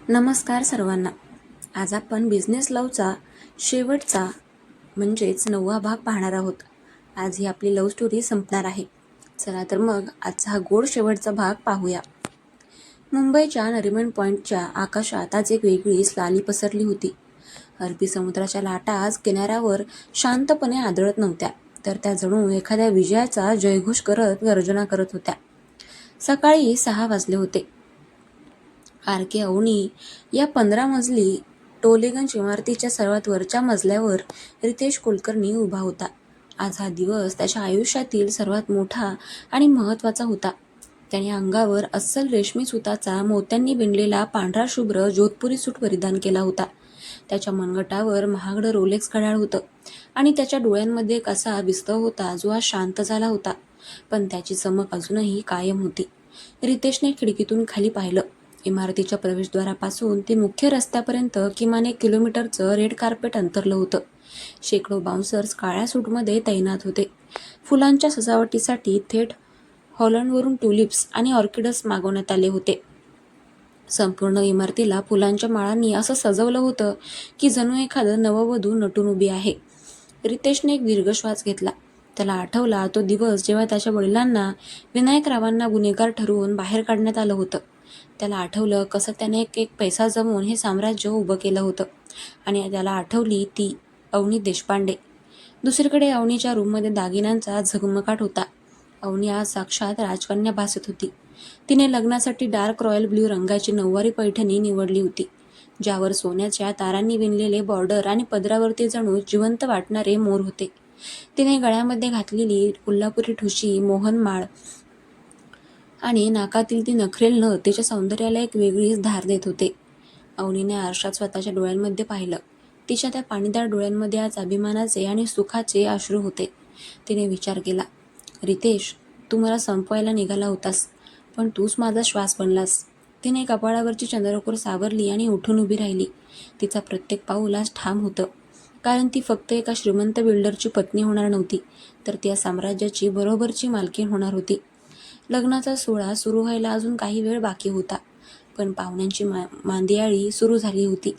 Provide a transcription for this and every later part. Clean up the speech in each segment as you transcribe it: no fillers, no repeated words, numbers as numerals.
नमस्कार सर्वांना. आज आपण बिझनेस लवचा शेवटचा म्हणजेच 9वा भाग पाहणार आहोत. आज ही आपली लव्ह स्टोरी संपणार आहे. चला तर मग आजचा हा गोड शेवटचा भाग पाहूया. मुंबईच्या नरिमन पॉइंटच्या आकाशात आज एक वेगळीच लाली पसरली होती. अरबी समुद्राच्या लाटा आज किनाऱ्यावर शांतपणे आदळत नव्हत्या, तर त्या जणू एखाद्या विजयाचा जयघोष करत गर्जना करत होत्या. सकाळी 6 वाजले होते. आर.के. अवनी या 15 मजली टोलेगंज इमारतीच्या सर्वात वरच्या मजल्यावर रितेश कुलकर्णी उभा होता. आज हा दिवस त्याच्या आयुष्यातील सर्वात मोठा आणि महत्त्वाचा होता. त्याने अंगावर अस्सल रेशमी सुताचा मोत्यांनी विणलेला पांढरा शुभ्र जोधपुरी सूट परिधान केला होता. त्याच्या मनगटावर महागडं रोलेक्स घड्याळ होतं आणि त्याच्या डोळ्यांमध्ये एक असा विस्तव होता जो आज शांत झाला होता, पण त्याची चमक अजूनही कायम होती. रितेशने खिडकीतून खाली पाहिलं. इमारतीच्या प्रवेशद्वारापासून ते मुख्य रस्त्यापर्यंत किमान 1 किलोमीटरचं रेड कार्पेट अंतरलं होतं. शेकडो बाउन्सर्स काळ्या सूटमध्ये तैनात होते. फुलांच्या सजावटीसाठी थेट हॉलंडवरून ट्युलिप्स आणि ऑर्किड्स मागवण्यात आले होते. संपूर्ण इमारतीला फुलांच्या माळांनी असं सजवलं होतं की जणू एखादं नववधू नटून उभी आहे. रितेशने एक दीर्घ श्वास घेतला. त्याला आठवला तो दिवस जेव्हा त्याच्या वडिलांना विनायकरावांना गुन्हेगार ठरवून बाहेर काढण्यात आलं होतं. त्याला आठवलं कसं त्याने एक एक पैसा जमवून हे साम्राज्य उभं केलं होतं. आणि त्याला आठवली ती अवनी देशपांडे. दुसरीकडे अवनीच्या रूममध्ये दागिन्यांचा झगमगाट होता. अवनी आज साक्षात राजकन्या भासत होती. तिने लग्नासाठी डार्क रॉयल ब्ल्यू रंगाची नऊवारी पैठणी निवडली होती, ज्यावर सोन्याच्या तारांनी विणलेले बॉर्डर आणि पदरावरती जणू जिवंत वाटणारे मोर होते. तिने गळ्यामध्ये घातलेली कोल्हापुरी ठुशी, मोहनमाळ आणि नाकातील ती नखरेल नथ तिच्या सौंदर्याला एक वेगळीच धार देत होते. अवनीने आरशात स्वतःच्या डोळ्यांमध्ये पाहिलं. तिच्या त्या पाणीदार डोळ्यांमध्ये आज अभिमानाचे आणि सुखाचे अश्रू होते. तिने विचार केला, रितेश, तू मला संपवायला निघाला होतास, पण तूच माझा श्वास बनलास. तिने कपाळावरची चंद्रकोर सावरली आणि उठून उभी राहिली. तिचा प्रत्येक पाऊल आज ठाम होतं, कारण ती फक्त एका श्रीमंत बिल्डरची पत्नी होणार नव्हती, तर ती या साम्राज्याची बरोबरची मालकीण होणार होती. लग्नाचा सोहळा सुरू व्हायला अजून काही वेळ बाकी होता, पण पाहुण्यांची मांदियाळी सुरू झाली होती.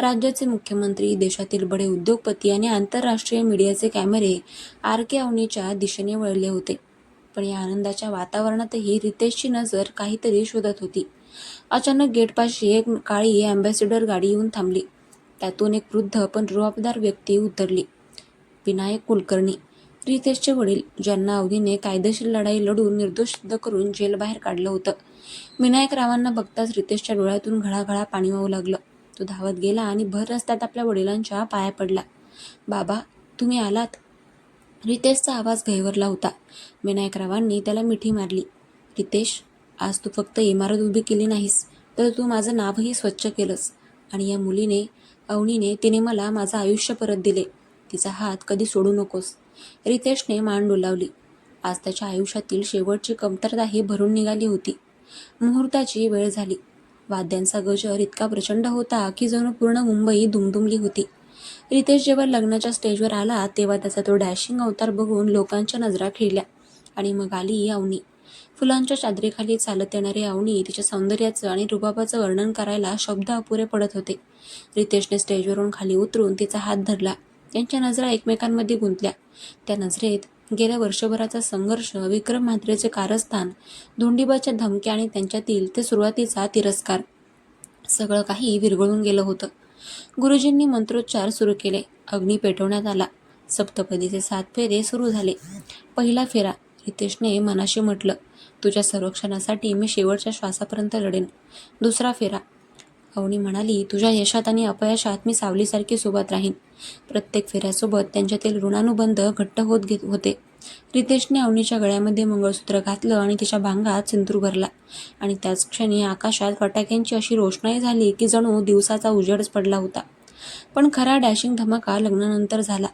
राज्याचे मुख्यमंत्री, देशातील बडे उद्योगपती आणि आंतरराष्ट्रीय मीडियाचे कॅमेरे आर.के. अवनीच्या दिशेने वळले होते. पण या आनंदाच्या वातावरणातही रितेशची नजर काहीतरी शोधत होती. अचानक गेटपाशी एक काळी अँबॅसेडर गाडी येऊन थांबली. त्यातून एक वृद्ध पण रुबाबदार व्यक्ती उतरली. विनायक कुलकर्णी, रितेशचे वडील, ज्यांना अवनीने कायदेशीर लढाई लढून निर्दोष सिद्ध करून जेलबाहेर काढलं होतं. विनायकरावांना बघताच रितेशच्या डोळ्यातून घळाघळा पाणी वाहू लागलं. तो धावत गेला आणि भर रस्त्यात आपल्या वडिलांच्या पाया पडला. बाबा, तुम्ही आलात? रितेशचा आवाज गहिवरला होता. विनायकरावांनी त्याला मिठी मारली. रितेश, आज तू फक्त इमारत उभी केली नाहीस, तर तू माझं नावही स्वच्छ केलंस. आणि या मुलीने, अवनीने, तिने मला माझं आयुष्य परत दिले. तिचा हात कधी सोडू नकोस. रितेशने मान डोलावली. आज त्याच्या आयुष्यातील शेवटची कमतरताही भरून निघाली होती. मुहूर्ताची वेळ झाली. वाद्यांचा गजर इतका प्रचंड होता की जणू पूर्ण मुंबई दुमदुमली होती. रितेश जेव्हा लग्नाच्या स्टेजवर आला तेव्हा त्याचा तो डॅशिंग अवतार बघून लोकांच्या नजरा खिळल्या. आणि मग आली अवनी. फुलांच्या चादरीखाली चालत येणारी अवनी तिच्या सौंदर्याचं आणि रुबाबाचं वर्णन करायला शब्द अपुरे पडत होते. रितेशने स्टेजवरून खाली उतरून तिचा हात धरला. त्यांच्या नजरा एकमेकांमध्ये गुंतल्या. त्या नजरेत गेल्या वर्षभराचा संघर्ष, विक्रम म्हात्रेचे कारस्थान, धोंडीबाच्या धमक्या आणि त्यांच्यातील ते सुरुवातीचा तिरस्कार, सगळं काही विरघळून गेलं होतं. गुरुजींनी मंत्रोच्चार सुरू केले. अग्नी पेटवण्यात आला. सप्तपदीचे 7 फेरे सुरू झाले. पहिला फेरा, रितेशने मनाशी म्हटलं, तुझ्या संरक्षणासाठी मी शेवटच्या श्वासापर्यंत लढेन. दुसरा फेरा, अवनी म्हणाली, तुझ्या यशात आणि अपयशात मी सावलीसारखी सोबत राहीन. प्रत्येक फेऱ्यासोबत त्यांच्यातील ऋणानुबंध घट्ट होत होते. रितेशने अवनीच्या गळ्यामध्ये मंगळसूत्र घातलं आणि तिच्या भांगात सिंदूर भरला. आणि त्याच क्षणी आकाशात फटाक्यांची अशी रोषणाई झाली की जणू दिवसाचा उजेडच पडला होता. पण खरा डॅशिंग धमाका लग्नानंतर झाला.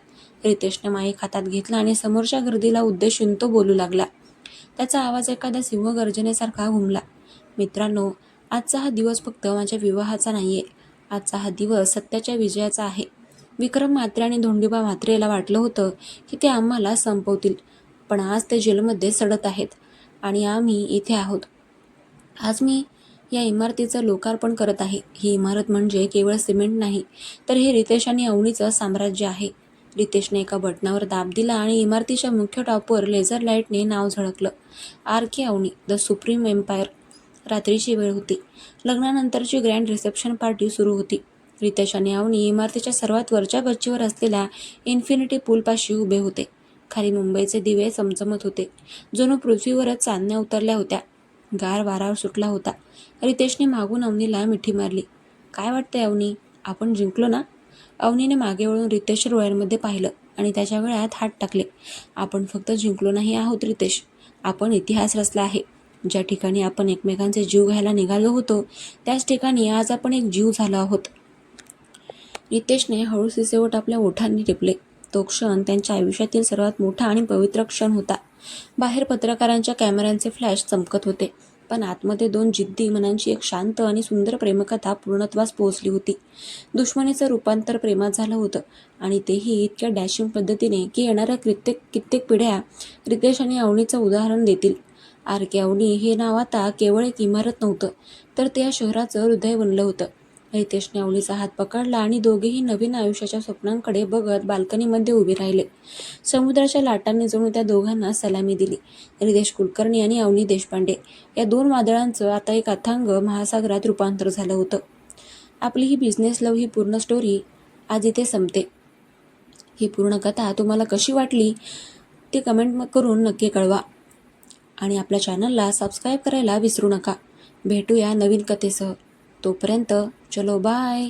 रितेशने माईक हातात घेतला आणि समोरच्या गर्दीला उद्देशून तो बोलू लागला. त्याचा आवाज एखाद्या सिंहगर्जनेसारखा घुमला. मित्रांनो, आजचा हा दिवस फक्त माझ्या विवाहाचा नाहीये. आजचा हा दिवस सत्याच्या विजयाचा आहे. विक्रम म्हात्रे आणि धोंडीबा म्हात्रेला वाटलं होतं की ते आम्हाला संपवतील, पण आज ते जेलमध्ये सडत आहेत आणि आम्ही इथे आहोत. आज मी या इमारतीचं लोकार्पण करत आहे. ही इमारत म्हणजे केवळ सिमेंट नाही, तर हे रितेश आणि अवनीचं साम्राज्य आहे. रितेशने एका बटनावर दाब दिला आणि इमारतीच्या मुख्य टॉपवर लेझर लाईटने नाव झळकलं. RK Avani, the supreme empire. रात्रीची वेळ होती. लग्नानंतरची ग्रँड रिसेप्शन पार्टी सुरू होती. रितेश आणि अवनी इमारतीच्या सर्वात वरच्या गच्चीवर असलेल्या इन्फिनिटी पूलपाशी उभे होते. खाली मुंबईचे दिवे चमचमत होते. जणू पृथ्वीवरच चांदण्या उतरल्या होत्या. गार वारा सुटला होता. रितेशने मागून अवनीला मिठी मारली. काय वाटतंय अवनी? आपण जिंकलो ना? अवनीने मागे वळून रितेशच्या डोळ्यांमध्ये पाहिलं आणि त्याच्या गळ्यात हात टाकले. आपण फक्त जिंकलो नाही आहोत रितेश, आपण इतिहास रचला आहे. ज्या ठिकाणी आपण एकमेकांचे जीव घ्यायला निघालो होतो, त्याच ठिकाणी आज आपण एक जीव झालो आहोत. रितेशने हळू सिसेवट आपल्या ओठांनी टिपले. तो क्षण त्यांच्या आयुष्यातील सर्वात मोठा आणि पवित्र क्षण होता. बाहेर पत्रकारांच्या कॅमेऱ्यांचे फ्लॅश चमकत होते, पण आतमध्ये दोन जिद्दी मनांची एक शांत आणि सुंदर प्रेमकथा पूर्णत्वास पोहोचली होती. दुश्मनीचं रूपांतर प्रेमात झालं होतं आणि तेही इतक्या डॅशिंग पद्धतीने की येणाऱ्या कित्येक पिढ्या रितेश आणि अवनीचं उदाहरण देतील. RK अवनी हे नाव आता केवळ एक इमारत नव्हतं, तर ते या शहराचं हृदय बनलं होतं. रितेशने अवनीचा हात पकडला आणि दोघेही नवीन आयुष्याच्या स्वप्नांकडे बघत बाल्कनीमध्ये उभे राहिले. समुद्राच्या लाटांनी जणू त्या दोघांना सलामी दिली. रितेश कुलकर्णी आणि अवनी देशपांडे या दोन वादळांचं आता एक अथांग महासागरात रूपांतर झालं होतं. आपली ही बिझनेस लव्ह ही पूर्ण स्टोरी आज इथे संपते. ही पूर्ण कथा तुम्हाला कशी वाटली ते कमेंट करून नक्की कळवा आणि आपल्या चॅनलला सबस्क्राईब करायला विसरू नका. भेटूया नवीन कथेसह. तोपर्यंत चलो बाय.